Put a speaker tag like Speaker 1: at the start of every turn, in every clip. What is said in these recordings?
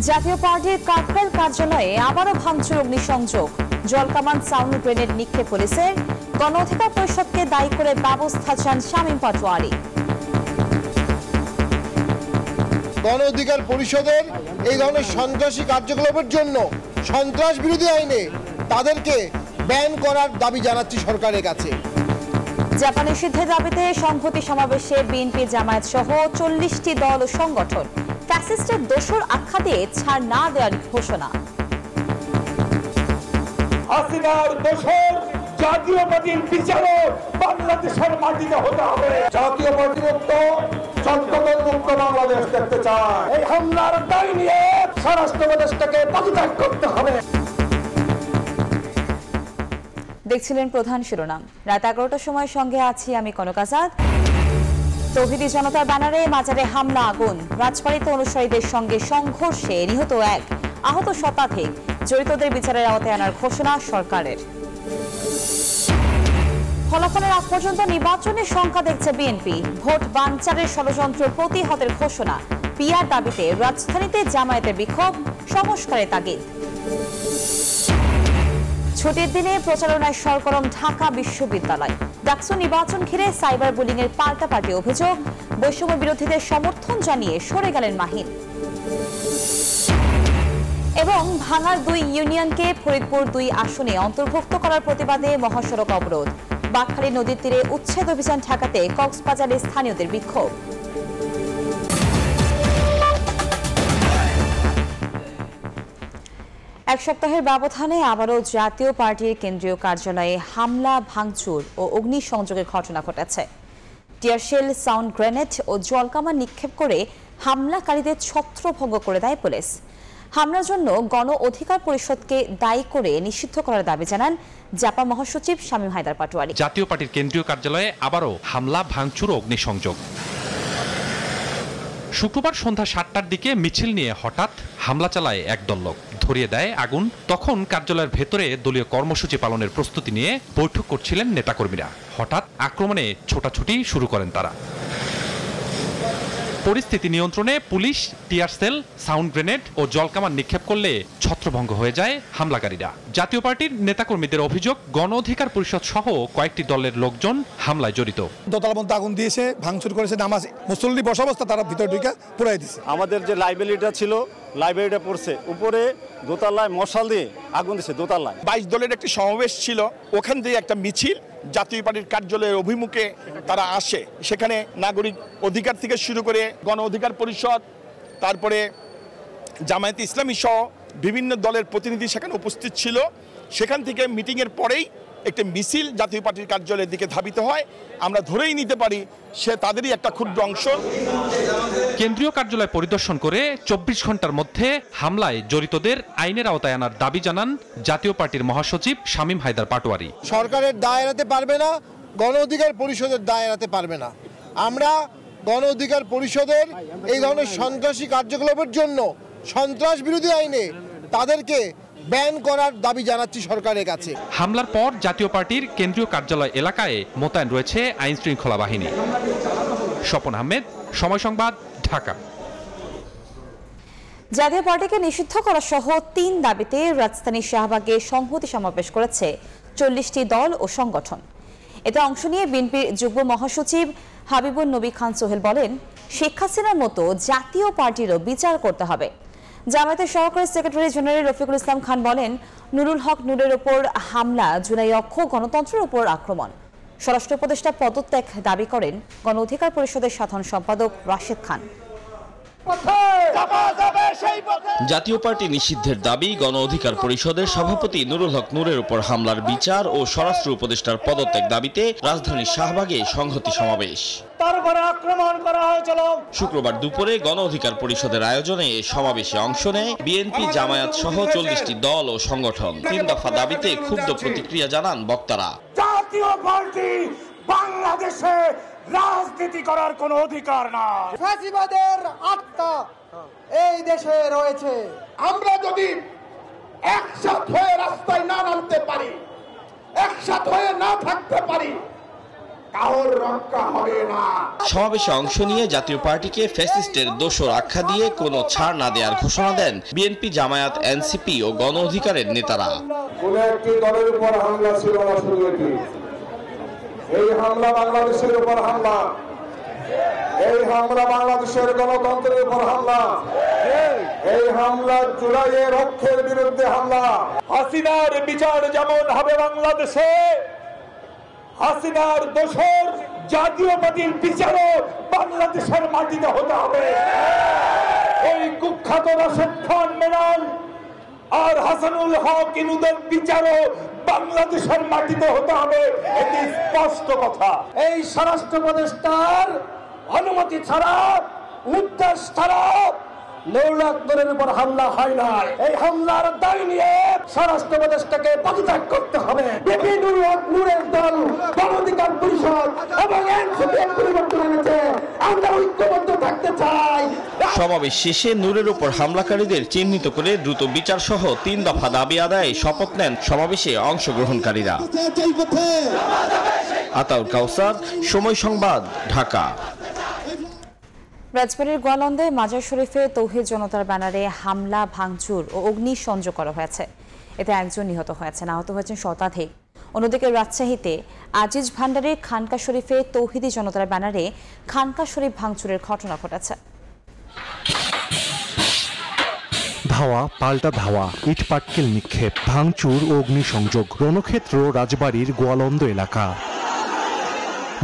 Speaker 1: জাতীয় পার্টির কাকরাইল কার্যালয়ে আবারও ভাঙচুর অগ্নিসংযোগ, জলকামান সাউন্ড গ্রেনেড নিক্ষেপ পুলিশের। গণ অধিকার পরিষদকে দায়ী করে ব্যবস্থা চান শামীম পাটোয়ারি।
Speaker 2: গণ অধিকার পরিষদের এই ধরনের সন্ত্রাসী কার্যকলাপের জন্য সন্ত্রাস বিরোধী আইনে তাদেরকে ব্যান করার দাবি জানাচ্ছি সরকারের কাছে।
Speaker 1: জাপান নিষিদ্ধের দাবিতে সংহতি সমাবেশে বিএনপি জামায়াত সহ 40টি দল ও সংগঠন। ফ্যাসিস্টের দোসর আখ্যা দিয়ে ছাড় না দেওয়ার ঘোষণা।
Speaker 3: হাসিনার দোসর জাতীয় পার্টির বিচারক বাংলাদেশের মাটিতে হতে হবে। জাতীয় পার্টিমুক্ত চট্টগ্রাম মুক্ত বাংলাদেশ দেখতে চায়। এই হামলার দায় নিয়ে স্বরাষ্ট্র উপদেষ্টাকে পদত্যাগ করতে হবে।
Speaker 1: দেখছিলেন প্রধান শিরোনাম। রাত 11টার সময় সঙ্গে আছি আমি কনক আজাদ। তৌহিদি জনতার ব্যানারে মাজারে হামলা, আগুন, রাজবাড়িতে অনুসারীদের সঙ্গে সংঘর্ষে নিহত 1, আহত শতাধিক। জড়িতদের বিচারের আওতায় আনার ঘোষণা সরকারের। ফলাফলের আগ পর্যন্ত নির্বাচনের সংখ্যা দেখছে বিএনপি। ভোট বানচারের ষড়যন্ত্র প্রতিহতের ঘোষণা। পিআর দাবিতে রাজধানীতে জামায়াতের বিক্ষোভ, সংস্কারের তাগিদ। ছুটির দিনে প্রচারণায় সরগরম ঢাকা বিশ্ববিদ্যালয়। ডাকসু নির্বাচন ঘিরে সাইবার বুলিং এর পাল্টাপাল্টি অভিযোগ। বৈষম্য বিরোধীদের সমর্থন জানিয়ে সরে গেলেন মাহিন। এবং ভাঙার 2 ইউনিয়নকে ফরিদপুর 2 আসনে অন্তর্ভুক্ত করার প্রতিবাদে মহাসড়ক অবরোধ। বাঁকখালী নদীর তীরে উচ্ছেদ অভিযান ঠেকাতে কক্সবাজারে স্থানীয়দের বিক্ষোভ। এক সপ্তাহের ব্যবধানে আবারও জাতীয় পার্টির কেন্দ্রীয় কার্যালয়ে হামলা, ভাঙচুর ও অগ্নিসংযোগের ঘটনা ঘটেছে। টিয়ারশেল, সাউন্ড গ্রেনেড ও জলকামান নিক্ষেপ করে হামলাকারীদের ছত্রভঙ্গ করে দেয় পুলিশ। হামলার জন্য গণ অধিকার পরিষদকে দায়ী করে নিষিদ্ধ করার দাবি জানান জাপা মহাসচিব শামীম হায়দার পাটোয়ারি।
Speaker 4: জাতীয় পার্টির কেন্দ্রীয় কার্যালয়ে আবারও হামলা, ভাঙচুর ও অগ্নিসংযোগ। শুক্রবার সন্ধ্যা 7টার দিকে মিছিল নিয়ে হঠাৎ হামলা চালায় একদল লোক, ধরিয়ে দেয় আগুন। তখন কার্যালয়ের ভেতরে দলীয় কর্মসূচি পালনের প্রস্তুতি নিয়ে বৈঠক করছিলেন নেতাকর্মীরা। হঠাৎ আক্রমণে ছোটাছুটি শুরু করেন তারা। পরিস্থিতি নিয়ন্ত্রণে পুলিশ টিয়ারশেল, সাউন্ড গ্রেনেড ও জলকামান নিক্ষেপ করলে ছত্রভঙ্গ হয়ে যায় হামলাকারীরা। জাতীয় পার্টির নেতাকর্মীদের অভিযোগ, গণ অধিকার পরিষদ সহ কয়েকটি দলের লোকজন হামলায় জড়িত।
Speaker 5: দোতলা পর্যন্ত আগুন দিয়েছে, ভাঙচুর করেছে, নামাজ মুসল্লি বসা অবস্থা তারা ভিতর ঢুকে পুড়াই দিয়েছে।
Speaker 6: আমাদের যে লাইব্রেরিটা ছিল, লাইব্রেরিটা পড়ছে, উপরে দোতলায় মশাল দিয়ে আগুন দিয়েছে। দোতলায়
Speaker 7: 22 দলের একটি সমাবেশ ছিল, ওখান থেকে একটা মিছিল জাতীয় পার্টির কার্যালয়ের অভিমুখে তারা আসে। সেখানে নাগরিক অধিকার থেকে শুরু করে গণ অধিকার পরিষদ, তারপরে জামায়াতে ইসলামী সহ বিভিন্ন দলের প্রতিনিধি সেখানে উপস্থিত ছিল। সেখান থেকে মিটিংয়ের পরেই একটা মিছিল জাতীয় পার্টির কার্যালয়ের দিকে ধাবিত হয়। আমরা ধরেই নিতে পারি সে তাদেরই একটা ক্ষুদ্র অংশ।
Speaker 4: কেন্দ্রীয় কার্যালয় পরিদর্শন করে 24 ঘন্টার মধ্যে হামলায় জড়িতদের আইনের আওতায় আনার দাবি জানান জাতীয় পার্টির মহাসচিব শামীম হায়দার পাটোয়ারি।
Speaker 2: সরকারের দায় এড়াতে পারবে না, গণ অধিকার পরিষদের দায় এড়াতে পারবে না। আমরা গণ অধিকার পরিষদের এই ধরনের সন্ত্রাসী কার্যকলাপের জন্য সন্ত্রাস বিরোধী আইনে তাদেরকে ব্যান করার দাবি জানাচ্ছি সরকারের কাছে।
Speaker 4: হামলার পর জাতীয় পার্টির কেন্দ্রীয় কার্যালয় এলাকায় মোতায়েন রয়েছে আইন শৃঙ্খলা বাহিনী। স্বপন আহমেদ, সময় সংবাদ, ঢাকা।
Speaker 1: জাতীয় পার্টিকে নিষিদ্ধ করা সহ 3 দাবিতে রাজধানীর শাহবাগে সংহতি সমাবেশ করেছে 40টি দল ও সংগঠন। এতে অংশ নিয়ে বিএনপির যুগ্ম মহাসচিব হাবিবুন নবী খান সোহেল বলেন, শেখ হাসিনার মতো জাতীয় পার্টিরও বিচার করতে হবে। জামায়াতের সহকারী সেক্রেটারি জেনারেল রফিকুল ইসলাম খান বলেন, নুরুল হক নূরের ওপর হামলা জুলাই অক্ষ গণতন্ত্রের উপর আক্রমণ। স্বরাষ্ট্র উপদেষ্টা পদত্যাগ দাবি করেন গণ অধিকার পরিষদের সাধারণ সম্পাদক রাশেদ খান।
Speaker 8: জাতীয় পার্টি নিষিদ্ধের দাবি, গণ অধিকার পরিষদের সভাপতি নুরুল হক নূরের উপর হামলার বিচার ও স্বরাষ্ট্র উপদেষ্টার পদত্যাগ দাবিতে রাজধানীর শাহবাগে সংহতি সমাবেশ। শুক্রবার দুপুরে গণ অধিকার পরিষদের আয়োজনে এ সমাবেশে অংশ নেয় বিএনপি, জামায়াত সহ 40টি দল ও সংগঠন। 3 দফা দাবিতে ক্ষুব্ধ প্রতিক্রিয়া জানান বক্তারা।
Speaker 3: জাতীয় পার্টি বাংলাদেশে রাজনীতি করার কোনো অধিকার নাই।
Speaker 9: ফ্যাসিবাদের আত্মা এই দেশে রয়েছে।
Speaker 3: আমরা যদি একসাথ হয়ে রাস্তায় না নামতে পারি, একসাথ হয়ে না থাকতে পারি, কারোর রক্ষা হবে না।
Speaker 8: সমাবেশে অংশ নিয়ে জাতীয় পার্টিকে ফ্যাসিস্টের দোসর আখ্যা দিয়ে কোনো ছাড় না দেওয়ার ঘোষণা দেন বিএনপি, জামায়াত, এনসিপি ও গণ অধিকারের নেতারা।
Speaker 3: কোন একটি দলের উপর হামলা ছিল না, শুধু এই হামলা বাংলাদেশের উপর হামলা, এই হামলা বাংলাদেশের গণতন্ত্রের উপর হামলা, এই হামলা জুলাইয়ের রক্ষের বিরুদ্ধে হামলা। হাসিনার বিচার যেমন হবে বাংলাদেশে, হাসিনার দোষর জাতীয়বাদীর বিচারও বাংলাদেশের মাটিতে হতে হবে। ওই কুখ্যাত রাশেদ খান মেনন আর হাসানুল হক ইনুদের বিচারও বাংলাদেশের মাটিতে হতে হবে, এটি স্পষ্ট কথা। এই স্বরাষ্ট্র উপদেষ্টার অনুমতি ছাড়া, নির্দেশ ছাড়া নৌলাখদের উপর হামলা হয় না। এই হামলার দায় নিয়ে স্বরাষ্ট্র উপদেষ্টাকে পদত্যাগ করতে হবে। নূরের দল, গণ অধিকার পরিষদ এবং এনসিপি পরিবর্তন এনেছে, আমরা ঐক্যবদ্ধ থাকতে চাই।
Speaker 8: সমাবেশ শেষে নূরের উপর হামলাকারীদের চিহ্নিত করে দ্রুত বিচার সহ 3 দফা দাবি আদায়ে শপথ নেন সমাবেশে অংশগ্রহণকারীরা। আতাউর কাউসার, সময় সংবাদ, ঢাকা।
Speaker 1: রাজবাড়ীর গোয়ালন্দে মাজার শরীফে তৌহিদ জনতার ব্যানারে হামলা, ভাঙচুর ও অগ্নিসংযোগ করা হয়েছে। এতে একজন নিহত হয়েছেন, আহত হয়েছেন শতাধিক। অন্যদিকে রাজশাহীতে আজিজ ভান্ডারীর খানকা শরীফে তৌহিদি জনতার ব্যানারে খানকা শরীফ ভাঙচুরের ঘটনা ঘটেছে।
Speaker 10: ধাওয়া পাল্টা ধাওয়া, ইট পাটকেল নিক্ষেপ, ভাঙচুর ও অগ্নিসংযোগ। রণক্ষেত্র রাজবাড়ীর গোয়ালন্দ এলাকা।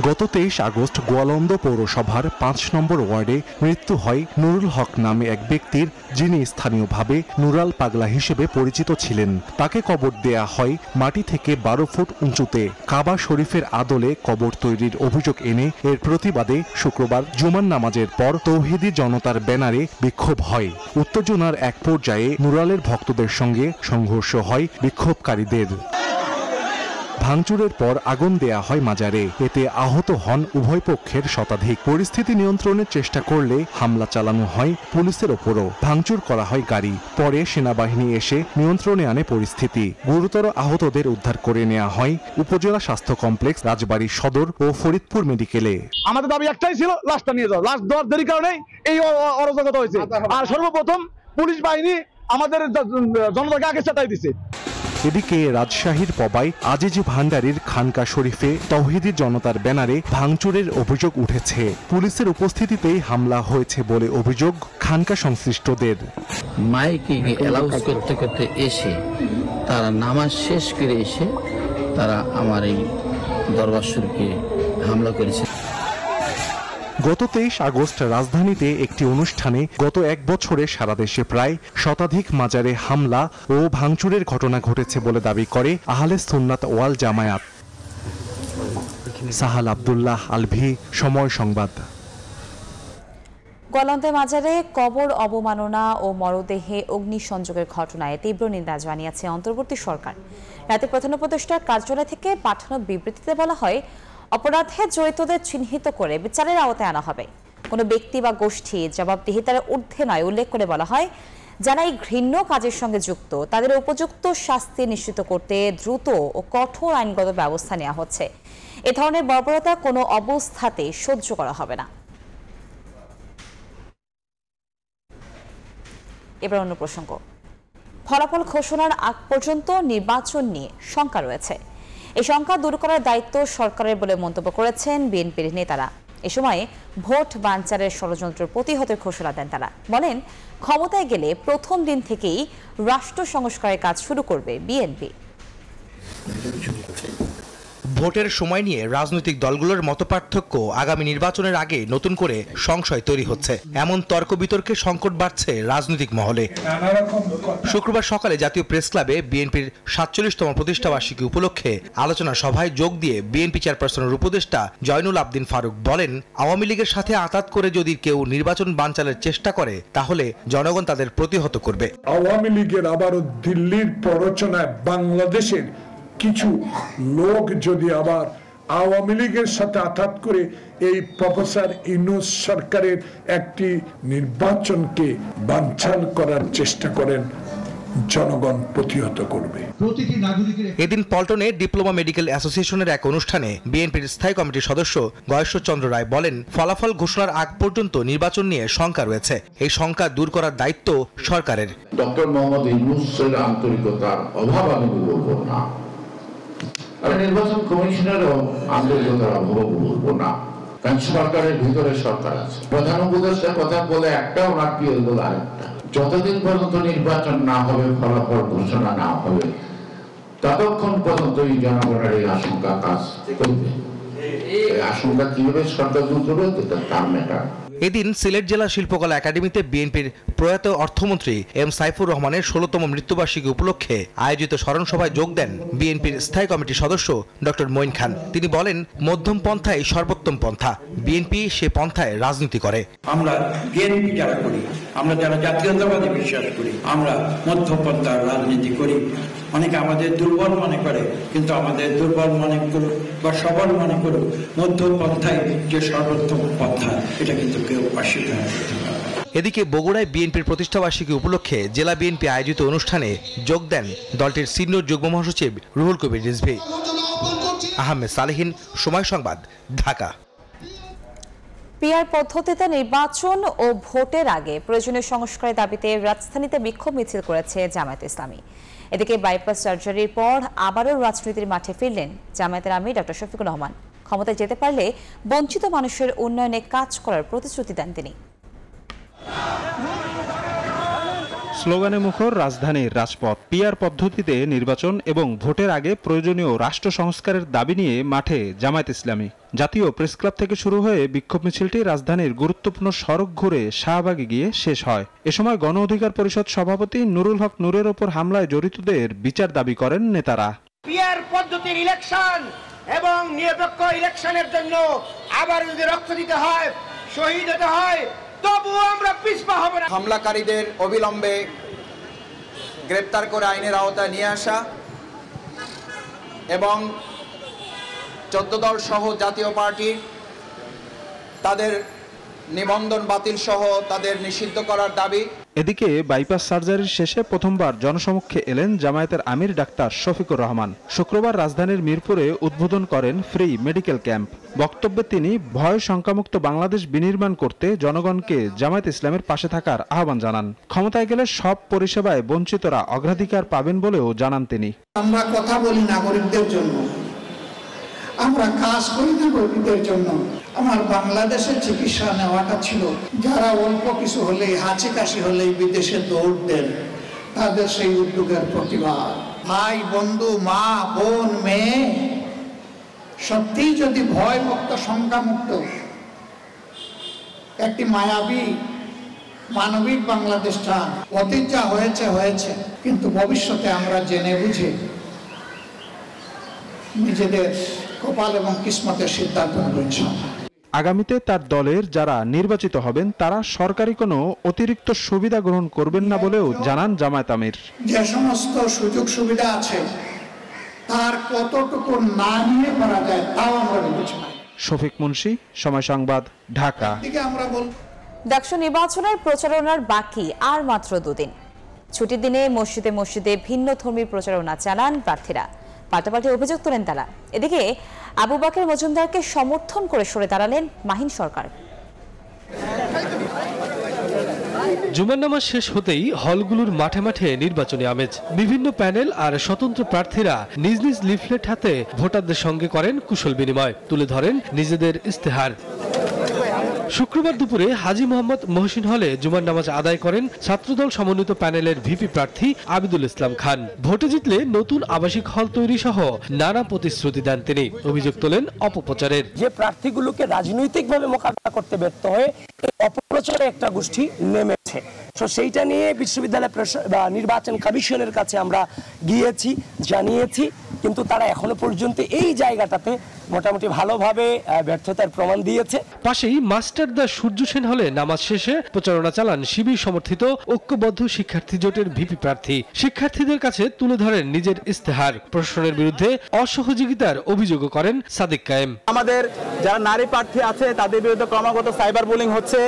Speaker 10: গত 23 আগস্ট গোয়ালন্দ পৌরসভার 5 নম্বর ওয়ার্ডে মৃত্যু হয় নুরুল হক নামে এক ব্যক্তির, যিনি স্থানীয়ভাবে নুরাল পাগলা হিসেবে পরিচিত ছিলেন। তাকে কবর দেয়া হয় মাটি থেকে 12 ফুট উঁচুতে। কাবা শরীফের আদলে কবর তৈরির অভিযোগ এনে এর প্রতিবাদে শুক্রবার জুমার নামাজের পর তৌহিদি জনতার ব্যানারে বিক্ষোভ হয়। উত্তেজনার এক পর্যায়ে নুরালের ভক্তদের সঙ্গে সংঘর্ষ হয় বিক্ষোভকারীদের। ভাঙচুরের পর আগুন দেয়া হয় মাজারে। এতে আহত হন উভয় পক্ষের শতাধিক। পরিস্থিতি নিয়ন্ত্রণের চেষ্টা করলে হামলা চালানো হয় পুলিশের ওপরও। ভাঙচুর করা হয় গাড়ি। পরে সেনাবাহিনী এসে নিয়ন্ত্রণে আনে পরিস্থিতি। গুরুতর আহতদের উদ্ধার করে নেওয়া হয় উপজেলা স্বাস্থ্য কমপ্লেক্স, রাজবাড়ী সদর ও ফরিদপুর মেডিকেলে।
Speaker 5: আমাদের দাবি একটাই ছিল, লাশটা নিয়ে যাও। লাশ দেওয়ার দেরি কারণে এই অরাজকতা হয়েছে। আর সর্বপ্রথম পুলিশ বাহিনী আমাদের জনতাকে আগে চেতাই দিছে।
Speaker 10: এদিকে রাজশাহীর পবায় আজিজ ভান্ডারীর খানকা শরীফে তৌহিদি জনতার ব্যানারে ভাঙচুরের অভিযোগ উঠেছে। পুলিশের উপস্থিতিতেই হামলা হয়েছে বলে অভিযোগ খানকা সংশ্লিষ্টদের।
Speaker 11: মাইকে অ্যালাউন্স করতে করতে এসে তারা নামাজ শেষ করে এসে তারা আমার এই দরবার শরীফে হামলা করেছে।
Speaker 10: গত 23 আগস্ট রাজধানীতে একটি অনুষ্ঠানে গত 1 বছরে সারা দেশে প্রায় শতাধিক মাজারে হামলা ও ভাঙচুরের ঘটনা ঘটেছে বলে দাবি করে আহলে সুন্নাত ওয়াল জামায়াত। সাহাল আব্দুল্লাহ আলভি, সময় সংবাদ।
Speaker 1: গোয়ালন্দে মাজারে কবর অবমাননা ও মরদেহে অগ্নিসংযোগের ঘটনায় তীব্র নিন্দা জানিয়েছে অন্তর্বর্তী সরকার। রাতে প্রধান উপদেষ্টার কার্যালয় থেকে পাঠানো বিবৃতিতে বলা হয়, অপরাধে জড়িতদের চিহ্নিত করে বিচারের আওতায় আনা হবে। কোনো ব্যক্তি বা গোষ্ঠী জবাবদিহিতার ঊর্ধ্বে নয় উল্লেখ করে বলা হয়, যারা এই ঘৃণ্য কাজের সঙ্গে যুক্ত তাদের উপযুক্ত শাস্তি নিশ্চিত করতে দ্রুত ও কঠোর আইনগত ব্যবস্থা নেওয়া হচ্ছে। এ ধরনের বর্বরতা কোনো অবস্থাতে সহ্য করা হবে না। এবার অন্য প্রসঙ্গ। ফলাফল ঘোষণার আগ পর্যন্ত নির্বাচন নিয়ে শঙ্কা রয়েছে। এই শঙ্কা দূর করার দায়িত্ব সরকারের বলে মন্তব্য করেছেন বিএনপির নেতারা। এ সময় ভোট বানচালের ষড়যন্ত্র প্রতিহতের ঘোষণা দেন তারা। বলেন, ক্ষমতায় গেলে প্রথম দিন থেকেই রাষ্ট্র সংস্কারের কাজ শুরু করবে বিএনপি।
Speaker 12: ভোটের সময় নিয়ে রাজনৈতিক দলগুলোর মতপার্থক্য আগামী নির্বাচনের আগে নতুন করে সংশয় তৈরি হচ্ছে। এমন তর্ক বিতর্কে সংকট বাড়ছে রাজনৈতিক মহলে। শুক্রবার সকালে জাতীয় প্রেস ক্লাবে বিএনপির 47তম প্রতিষ্ঠাবার্ষিকী উপলক্ষে আলোচনা সভায় যোগ দিয়ে বিএনপি চেয়ারপারসনের উপদেষ্টা জয়নুল আবদিন ফারুক বলেন, আওয়ামী লীগের সাথে আঁতাত করে যদি কেউ নির্বাচন বানচালের চেষ্টা করে তাহলে জনগণ তাদের প্রতিহত করবে।
Speaker 3: আওয়ামী লীগের আবারও দিল্লির প্ররোচনায় বাংলাদেশের কিছু লোক যদি আবার আওয়ামী লীগের সাথে আঘাত করে এই প্রফেসর ইউনূস সরকারের একটি নির্বাচনকে বানচাল করার চেষ্টা করেন,
Speaker 13: জনগণ প্রতিহত করবে।
Speaker 12: এদিন পল্টনে ডিপ্লোমা মেডিকেল অ্যাসোসিয়েশনের এক অনুষ্ঠানে বিএনপির স্থায়ী কমিটির সদস্য গয়েশ্বর চন্দ্র রায় বলেন, ফলাফল ঘোষণার আগ পর্যন্ত নির্বাচন নিয়ে শঙ্কা রয়েছে, এই শঙ্কা দূর করার দায়িত্ব সরকারের।
Speaker 14: ডক্টর মোহাম্মদ ইউনূসের আন্তরিকতার অভাব আমি বলবো না, আর নির্বাচন কমিশনেরও আন্তরিকতার অভাব বলবো না, কারণ সরকারের ভিতরে সরকার আছে। প্রধান উপদেষ্টার কথা বলে একটা, ওনার কি বলে আরেকটা। যতদিন পর্যন্ত নির্বাচন না হবে, ফলাফল ঘোষণা না হবে, ততক্ষণ পর্যন্ত এই জনগণের এই আশঙ্কা কাজ করবে। এই আশঙ্কা কিভাবে সরকার দূর করবে তার ম্যাটার।
Speaker 12: এদিন সিলেট জেলা শিল্পকলা একাডেমিতে বিএনপির প্রয়াত অর্থমন্ত্রী এম সাইফুর রহমানের ১৬তম মৃত্যুবার্ষিকী উপলক্ষে আয়োজিত স্মরণ সভায় যোগ দেন বিএনপির স্থায়ী কমিটির সদস্য ডক্টর মঈন খান। তিনি বলেন, মধ্যম পন্থাই সর্বোত্তম পন্থা, বিএনপি সে পন্থায় রাজনীতি করে।
Speaker 15: আমরা বিএনপি যারা করি, আমরা যারা জাতীয়তাবাদী বিশ্বাস করি, আমরা মধ্যপন্থার রাজনীতি করি। অনেকে আমাদের দুর্বল মনে করে, কিন্তু আমাদের দুর্বল মনে করুক বা সবল মনে করুক, মধ্যপন্থায় যে সর্বোত্তম পন্থা, এটা কিন্তু কেউ অস্বীকার করতে পারে।
Speaker 12: এদিকে বগুড়ায় বিএনপির প্রতিষ্ঠাবার্ষিকী উপলক্ষে জেলা বিএনপি আয়োজিত অনুষ্ঠানে যোগ দেন দলটির সিনিয়র যুগ্ম মহাসচিব রুহুল কবির রিজভী। আহমেদ সালেহিন, সময় সংবাদ, ঢাকা।
Speaker 1: পিআর পদ্ধতিতে নির্বাচন ও ভোটের আগে প্রয়োজনীয় সংস্কারের দাবিতে রাজধানীতে বিক্ষোভ মিছিল করেছে জামায়াতে ইসলামী। এদিকে বাইপাস সার্জারির পর আবারও রাজনীতির মাঠে ফিরলেন জামায়াতের আমির ডক্টর শফিকুর রহমান। ক্ষমতায় যেতে পারলে বঞ্চিত মানুষের উন্নয়নে কাজ করার প্রতিশ্রুতি দেন তিনি।
Speaker 16: স্লোগানে মুখর রাজধানীর রাজপথ। পিআর পদ্ধতিতে নির্বাচন এবং ভোটের আগে প্রয়োজনীয় রাষ্ট্র সংস্কারের দাবি নিয়ে মাঠে জামায়াত ইসলামী। জাতীয় প্রেসক্লাব থেকে শুরু হয়ে বিক্ষোভ মিছিলটি রাজধানীর গুরুত্বপূর্ণ সড়ক ঘুরে শাহবাগে গিয়ে শেষ হয়। এ সময় গণ অধিকার পরিষদ সভাপতি নুরুল হক নূরের ওপর হামলায় জড়িতদের বিচার দাবি করেন নেতারা।
Speaker 17: পিআর পদ্ধতির ইলেকশন এবং নিরপেক্ষ ইলেকশনের জন্য আবার যদি রক্ত দিতে হয়, শহীদ হতে হয়, তবুও আমরা পিছপা হব না।
Speaker 18: হামলাকারীদের অবিলম্বে গ্রেপ্তার করে আইনের আওতায় নিয়ে আসা এবং 14 দল সহ জাতীয় পার্টি তাদের নিবন্ধন বাতিল সহ তাদের নিষিদ্ধ করার দাবি।
Speaker 16: এদিকে বাইপাস সার্জারির শেষে প্রথমবার জনসমক্ষে এলেন জামায়াতের আমির ডাক্তার শফিকুর রহমান। শুক্রবার রাজধানীর মিরপুরে উদ্বোধন করেন ফ্রি মেডিকেল ক্যাম্প। বক্তব্যে তিনি ভয় শঙ্কামুক্ত বাংলাদেশ বিনির্মাণ করতে জনগণকে জামায়াত ইসলামের পাশে থাকার আহ্বান জানান। ক্ষমতায় গেলে সব পরিষেবায় বঞ্চিতরা অগ্রাধিকার পাবেন বলেও জানান তিনি।
Speaker 9: আমরা কথা বলি নাগরিকদের জন্য, আমরা কাজ করি নাগরিকদের জন্য। আমার বাংলাদেশের চিকিৎসা নেওয়াটা ছিল, যারা অল্প কিছু হলেই হাঁচি কাশি হলেই বিদেশে দৌড় দেন, তাদের সেই উদ্যোগের প্রতিবাদ। ভাই বন্ধু, মা বোন, মেয়ে সত্যিই যদি ভয় মুক্ত শঙ্কামুক্ত একটি মায়াবী মানবিক বাংলাদেশ চান, অতীত যা হয়েছে হয়েছে, কিন্তু ভবিষ্যতে আমরা জেনে বুঝে নিজেদের কপাল এবং কিসমতের সিদ্ধান্ত নেব।
Speaker 16: আগামীতে তার দলের যারা নির্বাচিত হবেন তারা সরকারি কোনো অতিরিক্ত সুবিধা গ্রহণ করবেন না বলেও জানান জামায়াত আমির।
Speaker 9: যে সমস্ত সুযোগ সুবিধা আছে তার কতটুকু না নিয়ে করা যায় তাও আমরা বিবেচনা।
Speaker 16: শফিক মুন্সি, সময় সংবাদ, ঢাকা।
Speaker 1: ডাকসু নির্বাচনের প্রচারণার বাকি আর মাত্র 2 দিন। ছুটির দিনে মসজিদে মসজিদে ভিন্ন ধর্মী প্রচারণা চালান প্রার্থীরা। পাল্টাপাল্টি অভিযোগ তোলেন তারা। এদিকে আবু বাকের মজুমদারকে সমর্থন করে সরে দাঁড়ালেন মাহিন সরকার।
Speaker 19: জুমার নামাজ শেষ হতেই হলগুলোর মাঠে মাঠে নির্বাচনী আমেজ। বিভিন্ন প্যানেল আর স্বতন্ত্র প্রার্থীরা নিজ নিজ লিফলেট হাতে ভোটারদের সঙ্গে করেন কুশল বিনিময়, তুলে ধরেন নিজেদের ইস্তেহার। শুক্রবার দুপুরে হাজী মোহাম্মদ মহসিন হলে জুমার নামাজ আদায় করেন ছাত্রদল সমন্বিত প্যানেলের ভিপি প্রার্থী আবিদুল ইসলাম খান। ভোটে জিতলে নতুন আবাসিক হল তৈরি সহ নানা প্রতিশ্রুতি দেন তিনি। অভিযোগ তোলেন অপপ্রচারের।
Speaker 17: যে প্রার্থীগুলোকে রাজনৈতিকভাবে মোকাবিলা করতে ব্যর্থ হয়ে অপপ্রচারে একটা গোষ্ঠী নেমেছে, তো সেইটা নিয়ে বিশ্ববিদ্যালয় নির্বাচন কমিশনের কাছে আমরা গিয়েছি, জানিয়েছি, কিন্তু তারা এখনো পর্যন্ত এই জায়গাটাতে মোটামুটি ভালোভাবে ব্যর্থতার প্রমাণ দিয়েছে।
Speaker 19: পাশেই মাস্টার দা সূর্য সেন হলে নামাজ শেষে প্রচারণা চালান শিবির সমর্থিত ঐক্যবদ্ধ শিক্ষার্থী জোটের ভিপি প্রার্থী। শিক্ষার্থীদের কাছে তুলে ধরেন নিজের ইস্তেহার। প্রশাসনের বিরুদ্ধে অসহযোগিতার অভিযোগ করেন সাদিক কায়েম।
Speaker 20: আমাদের যারা নারী প্রার্থী আছে তাদের বিরুদ্ধে ক্রমাগত সাইবার বুলিং হচ্ছে।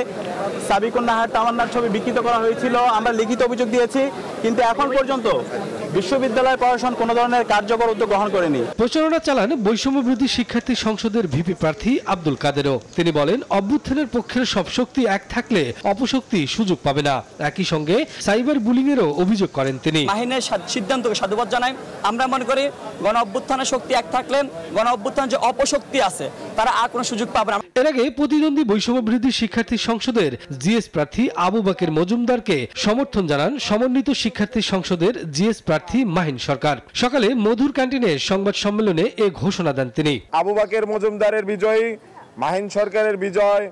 Speaker 20: সাবিকুন নাহার তামান্নার ছবি বিকৃত করা হয়েছিল, আমরা লিখিত অভিযোগ দিয়েছি। কিন্তু এখন পর্যন্ত বিশ্ববিদ্যালয় প্রশাসন কোনো ধরনের কার্যকর উদ্যোগ গ্রহণ করেনি।
Speaker 19: প্রচারণা চালান বৈষম্য বিরোধী শিক্ষার্থী সংসদের ভিপি প্রার্থী আব্দুল কাদেরও। তিনি বলেন, অভ্যুত্থানের পক্ষের সব শক্তি এক থাকলে অপশক্তি সুযোগ পাবে না। একই সঙ্গে সাইবার বুলিং এরও অভিযোগ করেন তিনি।
Speaker 17: বাহিনীর সিদ্ধান্তকে সাধুবাদ জানাই। আমরা মনে করি গণ অভ্যুত্থানের শক্তি এক থাকলে গণ অভ্যুত্থানের যে অপশক্তি আছে তারা আর কোনো সুযোগ পাবে না।
Speaker 19: এর আগে প্রতিদ্বন্দ্বী বৈষম্য বিরোধী শিক্ষার্থী সংসদের জিএস প্রার্থী আবু বাকের মজুমদারকে সমর্থন জানান সমন্বিত শিক্ষার্থী সংসদের জিএস প্রার্থী মাহিন সরকার। সকালে মধুর ক্যান্টিনে সংবাদ সম্মেলনে এ ঘোষণা দেন তিনি।
Speaker 21: আবু বাকের মজুমদারের বিজয়ী, মাহিন সরকারের বিজয়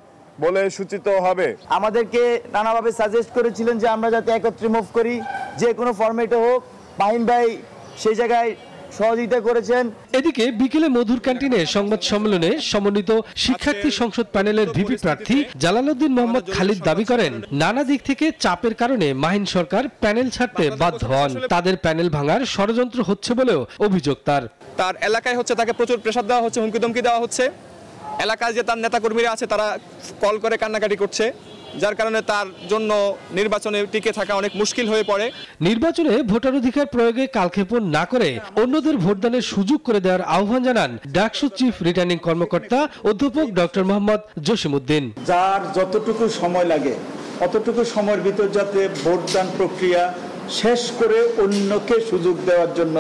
Speaker 21: বলে সূচিত হবে।
Speaker 20: আমাদেরকে নানাভাবে সাজেস্ট করেছিলেন যে আমরা যাতে একত্রে মুভ করি, যে কোনো ফরম্যাটে হোক। মাহিন ভাই সেই জায়গায় সহযোগিতা করেছেন।
Speaker 19: এদিকে বিকেলে মধুর ক্যান্টিনে সংবাদ সম্মেলনে সমন্বিত শিক্ষার্থী সংসদ প্যানেলের ভিপি প্রার্থী জালালউদ্দিন মোহাম্মদ খালিদ দাবি করেন, নানা দিক থেকে চাপের কারণে মাহিন সরকার প্যানেল ছাড়তে বাধ্য হন। তাদের প্যানেল ভাঙার ষড়যন্ত্র হচ্ছে বলেও অভিযোগ তার।
Speaker 22: তার এলাকায় হচ্ছে তাকে প্রচুর প্রেসার দেওয়া হচ্ছে, হুমকি ধমকি দেওয়া হচ্ছে। এলাকায় যে তার নেতাকর্মীরা আছে তারা কল করে কান্নাকাটি করছে, যার কারণে তার জন্য নির্বাচনে টিকে থাকা অনেক মুশকিল হয়ে পড়ে।
Speaker 19: নির্বাচনে ভোটাধিকার প্রয়োগে কালক্ষেপণ না করে অন্যদের ভোটদানের সুযোগ করে দেওয়ার আহ্বান জানান ডাকসু চিফ রিটার্নিং কর্মকর্তা অধ্যাপক ডক্টর মোহাম্মদ জসিমউদ্দিন।
Speaker 23: যার যতটুকু সময় লাগে অতটুকু সময়ের ভিতর যাতে ভোটদান প্রক্রিয়া শেষ করে অন্যকে সুযোগ দেওয়ার জন্য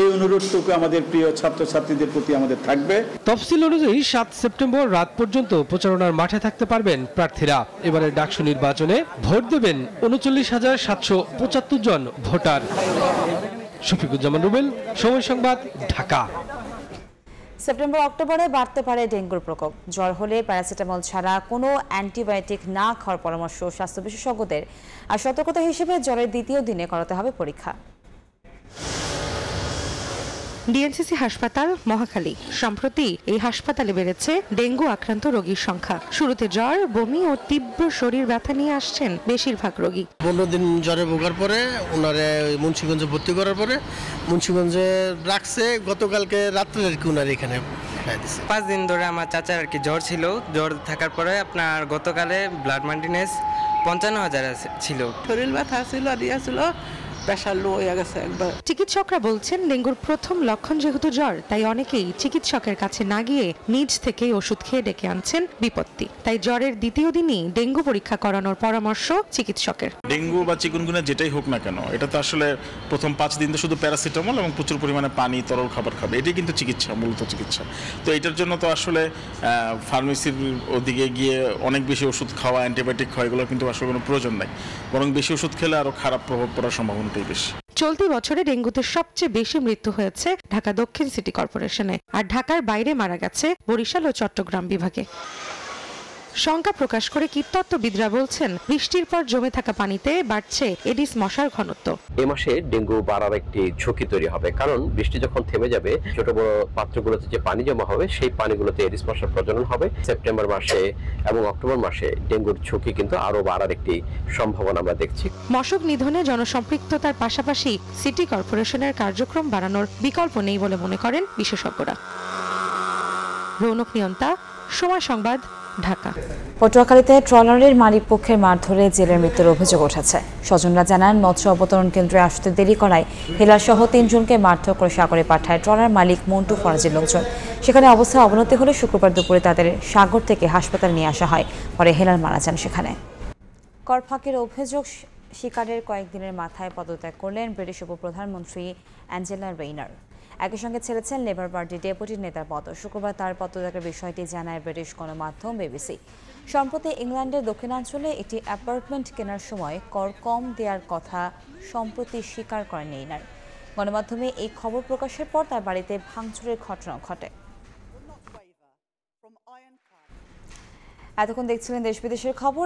Speaker 23: এই অনুরোধটুকু আমাদের প্রিয় ছাত্রছাত্রীদের প্রতি আমাদের থাকবে।
Speaker 19: তফসিল অনুযায়ী 7 সেপ্টেম্বর রাত পর্যন্ত প্রচারণার মাঠে থাকতে পারবেন প্রার্থীরা। এবারে ডাকসু নির্বাচনে ভোট দেবেন 39,775 জন ভোটার। শফিকুজ্জামান রুবেল, সময় সংবাদ, ঢাকা।
Speaker 1: সেপ্টেম্বর অক্টোবরে বাড়তে পারে ডেঙ্গুর প্রকোপ। জ্বর হলে প্যারাসিটামল ছাড়া কোনো অ্যান্টিবায়োটিক না খাওয়ার পরামর্শ স্বাস্থ্য বিশেষজ্ঞদের। আর সতর্কতা হিসেবে জ্বরের দ্বিতীয় দিনে করাতে হবে পরীক্ষা।
Speaker 24: ডিএনসিসি হাসপাতাল, মহাখালী। সম্প্রতি এই হাসপাতালে বেড়েছে ডেঙ্গু আক্রান্ত রোগীর সংখ্যা। শুরুতে জ্বর, বমি ও তীব্র শরীর ব্যথা নিয়ে আসছেন বেশিরভাগ রোগী।
Speaker 25: 15 দিন জ্বরে ভোগার পরে ওনারে মুন্সিগঞ্জে ভর্তি করার পরে মুন্সিগঞ্জে রাখছে। গতকালকে রাত্রে আর কি ওনার এখানে
Speaker 26: 5 দিন ধরে আমার চাচার আর কি জ্বর ছিল। জ্বর থাকার পরে আপনার গতকালে ব্লাড মাল্টিনেস 55,000 ছিল।
Speaker 27: শরীর ব্যথা ছিল আর ইয়া ছিল, প্রেশার লো হয়ে গেছে একবার।
Speaker 24: চিকিৎসকরা বলছেন, ডেঙ্গুর প্রথম লক্ষণ যেহেতু জ্বর, তাই অনেকেই চিকিৎসকের কাছে না গিয়ে নিজ থেকেই ওষুধ খেয়ে ডেকে আনছেন বিপত্তি। তাই জ্বরের দ্বিতীয় দিনই ডেঙ্গু পরীক্ষা করানোর পরামর্শ চিকিৎসকের।
Speaker 28: ডেঙ্গু বা চিকুনগুনিয়া যেটাই হোক না কেন, এটা তো আসলে প্রথম 5 দিন তো শুধু প্যারাসিটামল এবং প্রচুর পরিমাণে পানি, তরল খাবার খাবে, এটাই কিন্তু চিকিৎসা, মূলত চিকিৎসা। তো এটার জন্য তো আসলে ফার্মেসির ওদিকে গিয়ে অনেক বেশি ওষুধ খাওয়া, অ্যান্টিবায়োটিক খাওয়া, এগুলো কিন্তু আসলে কোনো প্রয়োজন নাই। বরং বেশি ওষুধ খেলে আরও খারাপ প্রভাব পড়ার সম্ভাবনা বেশি।
Speaker 24: চলতি বছরে ডেঙ্গুতে সবচেয়ে বেশি মৃত্যু হয়েছে ঢাকা দক্ষিণ সিটি কর্পোরেশনে, আর ঢাকার বাইরে মারা গেছে বরিশাল ও চট্টগ্রাম বিভাগে। শঙ্কা প্রকাশ করে কীটতত্ত্ববিদরা বলছেন, বৃষ্টির পর জমে থাকা পানিতে বাড়ছে এডিস মশার ঘনত্ব।
Speaker 29: এ মাসে ডেঙ্গু বাড়ার একটি ঝুঁকি তৈরি হবে, কারণ বৃষ্টি যখন থেমে যাবে ছোট বড় পাত্রগুলোতে যে পানি জমা হবে সেই পানিগুলোতে এডিস মশার প্রজনন হবে। সেপ্টেম্বর মাসে এবং অক্টোবর মাসে ডেঙ্গুর ঝুঁকি কিন্তু আরো বাড়ার একটি সম্ভাবনা আমরা দেখছি।
Speaker 24: মশক নিধনে জনসম্পৃক্ততার পাশাপাশি সিটি কর্পোরেশনের কার্যক্রম বাড়ানোর বিকল্প নেই বলে মনে করেন বিশেষজ্ঞরা। রৌনক নিয়ন্তা, সময় সংবাদ, ঢাকা।
Speaker 1: পটুয়াখালীতে ট্রলারের মালিক পক্ষের মারধরে জেলের মৃত্যুর অভিযোগ উঠেছে। স্বজনরা জানান, মৎস্য অবতরণ কেন্দ্রে আসতে দেরি করায় হেলাল সহ 3 জনকে মারধর করে সাগরে পাঠায় ট্রলার মালিক মন্টু ফরাজের লোকজন। সেখানে অবস্থার অবনতি হলে শুক্রবার দুপুরে তাদের সাগর থেকে হাসপাতালে নিয়ে আসা হয়। পরে হেলাল মারা যান সেখানে। কর ফাঁকের অভিযোগ শিকারের কয়েকদিনের মাথায় পদত্যাগ করলেন ব্রিটিশ উপপ্রধানমন্ত্রী অ্যাঞ্জেলা রেইনার। একই সঙ্গে ছেড়েছেন লেবার পার্টির ডেপুটি নেতার পদ। শুক্রবার তার পদত্যাগের বিষয়টি জানায় ব্রিটিশ গণমাধ্যম বিবিসি। সম্প্রতি ইংল্যান্ডের দক্ষিণাঞ্চলে একটি অ্যাপার্টমেন্ট কেনার সময় কর কম দেওয়ার কথা সম্প্রতি স্বীকার করেন রেইনার। গণমাধ্যমে এই খবর প্রকাশের পর তার বাড়িতে ভাঙচুরের ঘটনা ঘটে। এতক্ষণ দেখছিলেন দেশ বিদেশের খবর।